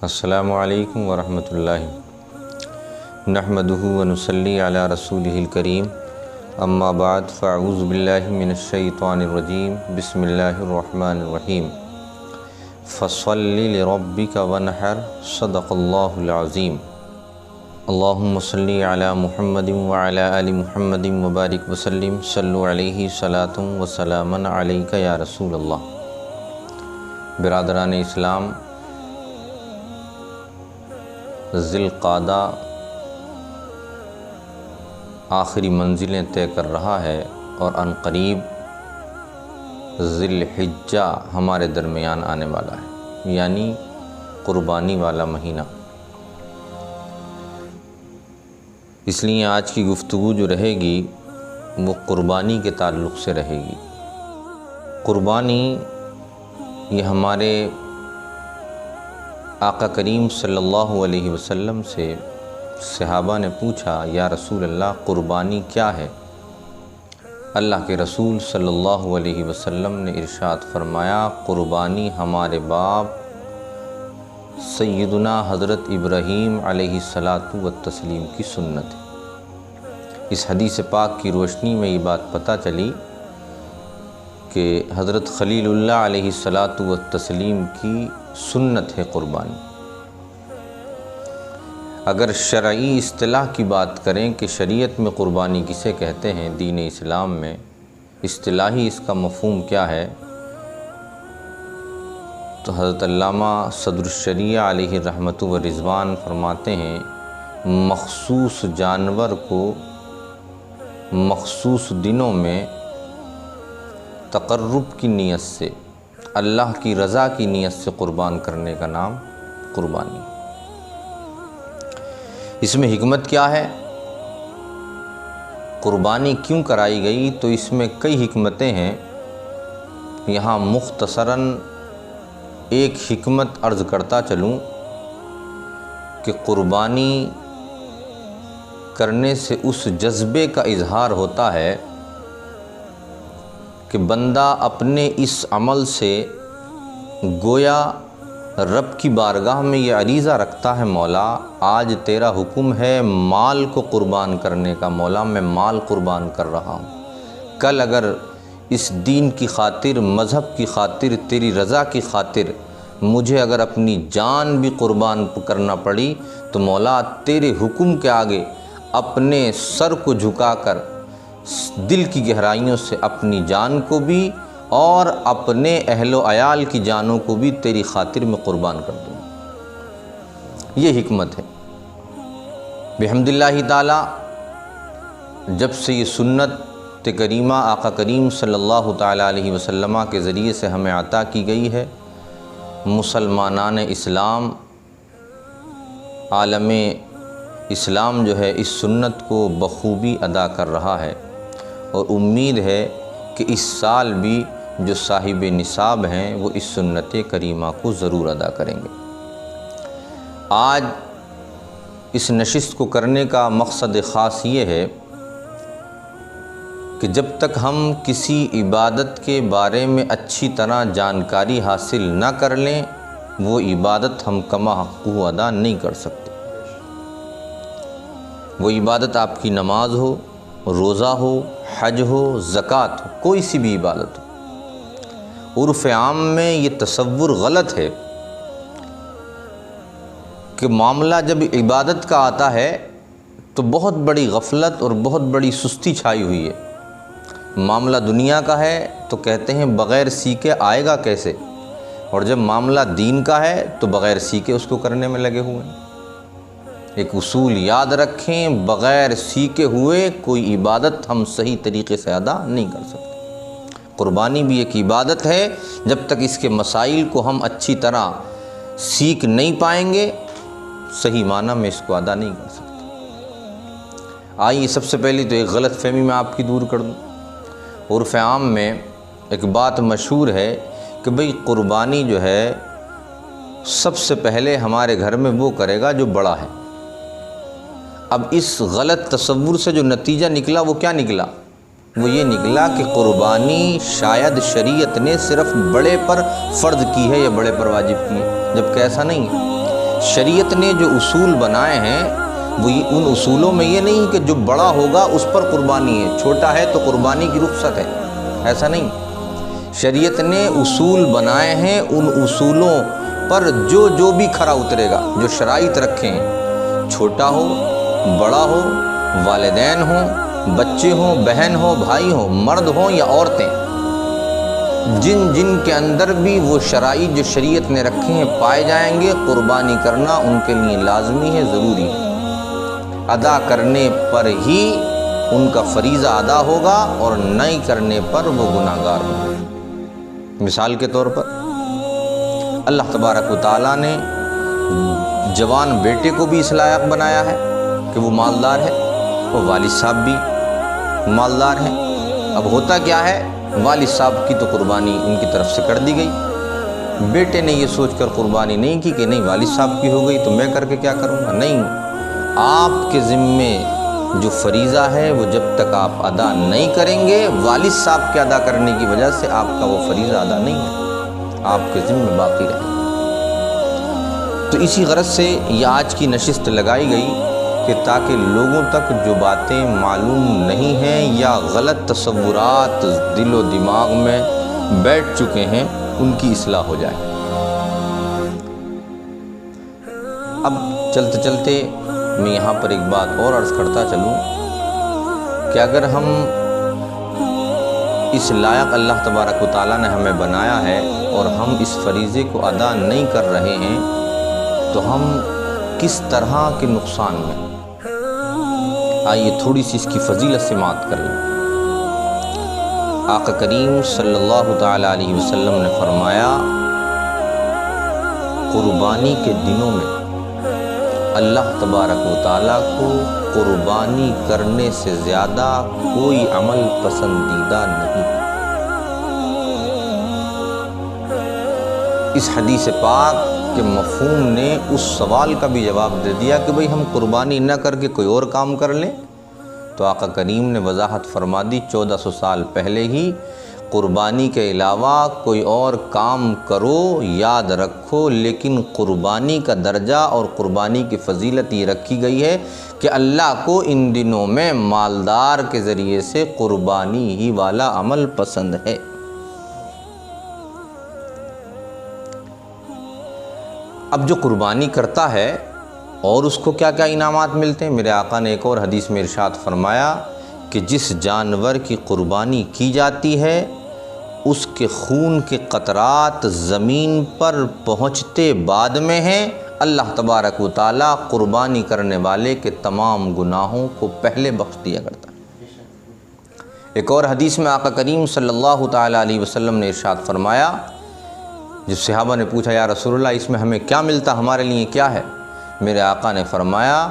السلام علیکم ورحمۃ اللہ نحمدہ ونصلی علی رسولہ الکریم اما بعد فاعوذ باللہ من الشیطان الرجیم بسم اللہ الرحمن الرحیم فصل لربک ونحر صدق اللہ العظیم اللہم صلی علی محمد وعلی آل محمد وبارک وسلم صلو علیہ صلاۃ وسلاما علیک یا رسول اللہ۔ برادران اسلام، ذی القعدہ آخری منزلیں طے کر رہا ہے اور عنقریب ذی الحجہ ہمارے درمیان آنے والا ہے، یعنی قربانی والا مہینہ۔ اس لیے آج کی گفتگو جو رہے گی وہ قربانی کے تعلق سے رہے گی۔ قربانی یہ ہمارے آقا کریم صلی اللہ علیہ وسلم سے صحابہ نے پوچھا، یا رسول اللہ قربانی کیا ہے؟ اللہ کے رسول صلی اللہ علیہ وسلم نے ارشاد فرمایا، قربانی ہمارے باپ سیدنا حضرت ابراہیم علیہ الصلاۃ والتسلیم کی سنت ہے۔ اس حدیث پاک کی روشنی میں یہ بات پتہ چلی کہ حضرت خلیل اللہ علیہ الصلاۃ والتسلیم کی سنت ہے قربانی۔ اگر شرعی اصطلاح کی بات کریں کہ شریعت میں قربانی کسے کہتے ہیں، دین اسلام میں اصطلاحی اس کا مفہوم کیا ہے، تو حضرت علامہ صدر الشریعہ علیہ رحمت و رضوان فرماتے ہیں، مخصوص جانور کو مخصوص دنوں میں تقرب کی نیت سے، اللہ کی رضا کی نیت سے قربان کرنے کا نام قربانی۔ اس میں حکمت کیا ہے؟ قربانی کیوں کرائی گئی؟ تو اس میں کئی حکمتیں ہیں۔ یہاں مختصراً ایک حکمت عرض کرتا چلوں کہ قربانی کرنے سے اس جذبے کا اظہار ہوتا ہے کہ بندہ اپنے اس عمل سے گویا رب کی بارگاہ میں یہ عریضہ رکھتا ہے، مولا آج تیرا حکم ہے مال کو قربان کرنے کا، مولا میں مال قربان کر رہا ہوں۔ کل اگر اس دین کی خاطر، مذہب کی خاطر، تیری رضا کی خاطر مجھے اگر اپنی جان بھی قربان کرنا پڑی تو مولا تیرے حکم کے آگے اپنے سر کو جھکا کر دل کی گہرائیوں سے اپنی جان کو بھی اور اپنے اہل و عیال کی جانوں کو بھی تیری خاطر میں قربان کر دوں۔ یہ حکمت ہے۔ بحمد اللہ تعالی جب سے یہ سنت کریمہ آقا کریم صلی اللہ تعالی علیہ وسلم کے ذریعے سے ہمیں عطا کی گئی ہے، مسلمانان اسلام، عالم اسلام جو ہے اس سنت کو بخوبی ادا کر رہا ہے، اور امید ہے کہ اس سال بھی جو صاحب نصاب ہیں وہ اس سنت کریمہ کو ضرور ادا کریں گے۔ آج اس نشست کو کرنے کا مقصد خاص یہ ہے کہ جب تک ہم کسی عبادت کے بارے میں اچھی طرح جانکاری حاصل نہ کر لیں، وہ عبادت ہم کما حق ادا نہیں کر سکتے۔ وہ عبادت آپ کی نماز ہو، روزہ ہو، حج ہو، زکوٰۃ ہو، کوئی سی بھی عبادت ہو۔ عرف عام میں یہ تصور غلط ہے کہ معاملہ جب عبادت کا آتا ہے تو بہت بڑی غفلت اور بہت بڑی سستی چھائی ہوئی ہے۔ معاملہ دنیا کا ہے تو کہتے ہیں بغیر سیکھے آئے گا کیسے، اور جب معاملہ دین کا ہے تو بغیر سیکھے اس کو کرنے میں لگے ہوئے ہیں۔ ایک اصول یاد رکھیں، بغیر سیکھے ہوئے کوئی عبادت ہم صحیح طریقے سے ادا نہیں کر سکتے۔ قربانی بھی ایک عبادت ہے، جب تک اس کے مسائل کو ہم اچھی طرح سیکھ نہیں پائیں گے صحیح معنی میں اس کو ادا نہیں کر سکتے۔ آئیے سب سے پہلی تو ایک غلط فہمی میں آپ کی دور کر دوں۔ عرف عام میں ایک بات مشہور ہے کہ بھئی قربانی جو ہے سب سے پہلے ہمارے گھر میں وہ کرے گا جو بڑا ہے۔ اب اس غلط تصور سے جو نتیجہ نکلا وہ کیا نکلا؟ وہ یہ نکلا کہ قربانی شاید شریعت نے صرف بڑے پر فرض کی ہے یا بڑے پر واجب کی ہے، جبکہ ایسا نہیں ہے۔ شریعت نے جو اصول بنائے ہیں وہ ان اصولوں میں یہ نہیں کہ جو بڑا ہوگا اس پر قربانی ہے، چھوٹا ہے تو قربانی کی رخصت ہے، ایسا نہیں۔ شریعت نے اصول بنائے ہیں، ان اصولوں پر جو بھی کھرا اترے گا، جو شرائط رکھے ہیں، چھوٹا ہو بڑا ہو، والدین ہوں، بچے ہوں، بہن ہو، بھائی ہوں، مرد ہوں یا عورتیں، جن کے اندر بھی وہ شرائط جو شریعت نے رکھے ہیں پائے جائیں گے، قربانی کرنا ان کے لیے لازمی ہے، ضروری ہے۔ ادا کرنے پر ہی ان کا فریضہ ادا ہوگا اور نہیں کرنے پر وہ گناہگار ہوگا۔ مثال کے طور پر اللہ تبارک و تعالیٰ نے جوان بیٹے کو بھی اس لائق بنایا ہے کہ وہ مالدار ہے، وہ والد صاحب بھی مالدار ہیں۔ اب ہوتا کیا ہے، والد صاحب کی تو قربانی ان کی طرف سے کر دی گئی، بیٹے نے یہ سوچ کر قربانی نہیں کی کہ نہیں والد صاحب کی ہو گئی تو میں کر کے کیا کروں گا، نہیں، آپ کے ذمے جو فریضہ ہے وہ جب تک آپ ادا نہیں کریں گے، والد صاحب کے ادا کرنے کی وجہ سے آپ کا وہ فریضہ ادا نہیں ہے، آپ کے ذمے باقی رہے۔ تو اسی غرض سے یہ آج کی نشست لگائی گئی کہ تاکہ لوگوں تک جو باتیں معلوم نہیں ہیں یا غلط تصورات دل و دماغ میں بیٹھ چکے ہیں ان کی اصلاح ہو جائے۔ اب چلتے چلتے میں یہاں پر ایک بات اور عرض کرتا چلوں کہ اگر ہم اس لائق اللہ تبارک و تعالیٰ نے ہمیں بنایا ہے اور ہم اس فریضے کو ادا نہیں کر رہے ہیں تو ہم کس طرح کے نقصان میں، آئیے تھوڑی سی اس کی فضیلت سے بات کر لیں۔ آقا کریم صلی اللہ تعالیٰ علیہ وسلم نے فرمایا، قربانی کے دنوں میں اللہ تبارک و تعالیٰ کو قربانی کرنے سے زیادہ کوئی عمل پسندیدہ نہیں۔ اس حدیث پاک کے مفہوم نے اس سوال کا بھی جواب دے دیا کہ بھئی ہم قربانی نہ کر کے کوئی اور کام کر لیں، تو آقا کریم نے وضاحت فرما دی 1400 سال پہلے ہی، قربانی کے علاوہ کوئی اور کام کرو، یاد رکھو، لیکن قربانی کا درجہ اور قربانی کی فضیلت یہ رکھی گئی ہے کہ اللہ کو ان دنوں میں مالدار کے ذریعے سے قربانی ہی والا عمل پسند ہے۔ اب جو قربانی کرتا ہے اور اس کو کیا کیا انعامات ملتے ہیں، میرے آقا نے ایک اور حدیث میں ارشاد فرمایا کہ جس جانور کی قربانی کی جاتی ہے اس کے خون کے قطرات زمین پر پہنچتے بعد میں ہیں، اللہ تبارک و تعالیٰ قربانی کرنے والے کے تمام گناہوں کو پہلے بخش دیا کرتا ہے۔ ایک اور حدیث میں آقا کریم صلی اللہ تعالیٰ علیہ وسلم نے ارشاد فرمایا، جب صحابہ نے پوچھا یا رسول اللہ اس میں ہمیں کیا ملتا، ہمارے لیے کیا ہے، میرے آقا نے فرمایا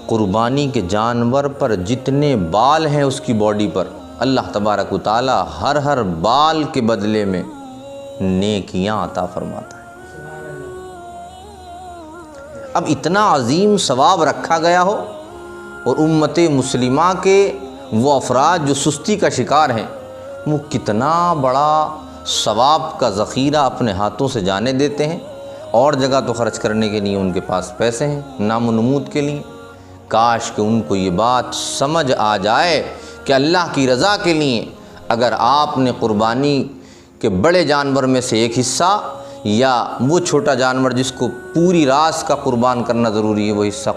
قربانی کے جانور پر جتنے بال ہیں اس کی باڈی پر، اللہ تبارک و تعالیٰ ہر بال کے بدلے میں نیکیاں عطا فرماتا ہے۔ اب اتنا عظیم ثواب رکھا گیا ہو اور امت مسلمہ کے وہ افراد جو سستی کا شکار ہیں وہ کتنا بڑا ثواب کا ذخیرہ اپنے ہاتھوں سے جانے دیتے ہیں، اور جگہ تو خرچ کرنے کے لیے ان کے پاس پیسے ہیں، نام و نمود کے لیے۔ کاش کہ ان کو یہ بات سمجھ آ جائے کہ اللہ کی رضا کے لیے اگر آپ نے قربانی کے بڑے جانور میں سے ایک حصہ یا وہ چھوٹا جانور جس کو پوری راس کا قربان کرنا ضروری ہے وہ حصہ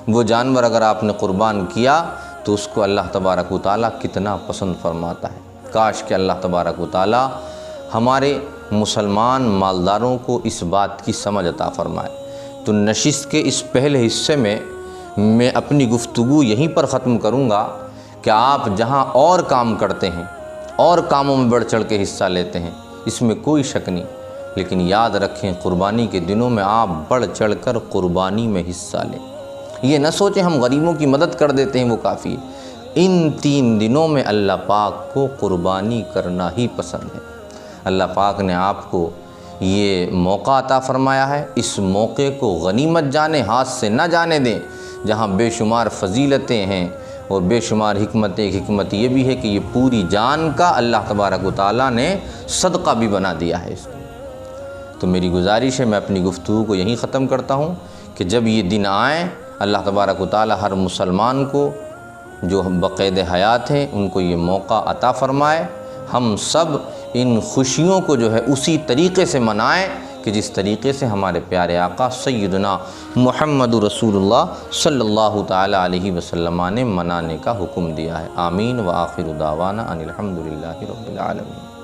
وہ جانور اگر آپ نے قربان کیا تو اس کو اللہ تبارک و تعالیٰ کتنا پسند فرماتا ہے۔ کاش کہ اللہ تبارک و تعالیٰ ہمارے مسلمان مالداروں کو اس بات کی سمجھ عطا فرمائے۔ تو نشست کے اس پہلے حصے میں اپنی گفتگو یہیں پر ختم کروں گا کہ آپ جہاں اور کام کرتے ہیں اور کاموں میں بڑھ چڑھ کے حصہ لیتے ہیں اس میں کوئی شک نہیں، لیکن یاد رکھیں قربانی کے دنوں میں آپ بڑھ چڑھ کر قربانی میں حصہ لیں۔ یہ نہ سوچیں ہم غریبوں کی مدد کر دیتے ہیں وہ کافی ہے، ان 3 دنوں میں اللہ پاک کو قربانی کرنا ہی پسند ہے۔ اللہ پاک نے آپ کو یہ موقع عطا فرمایا ہے، اس موقع کو غنیمت جانیں، ہاتھ سے نہ جانے دیں، جہاں بے شمار فضیلتیں ہیں اور بے شمار حکمتیں۔ ایک حکمت یہ بھی ہے کہ یہ پوری جان کا اللہ تبارک و تعالیٰ نے صدقہ بھی بنا دیا ہے، اس کو تو میری گزارش ہے، میں اپنی گفتگو کو یہیں ختم کرتا ہوں کہ جب یہ دن آئیں، اللہ تبارک و تعالی ہر مسلمان کو جو بقید حیات ہیں ان کو یہ موقع عطا فرمائے، ہم سب ان خوشیوں کو جو ہے اسی طریقے سے منائیں کہ جس طریقے سے ہمارے پیارے آقا سیدنا محمد رسول اللہ صلی اللہ تعالی علیہ وسلم نے منانے کا حکم دیا ہے۔ آمین و آخر دعوانا ان الحمد للہ رب العالمین۔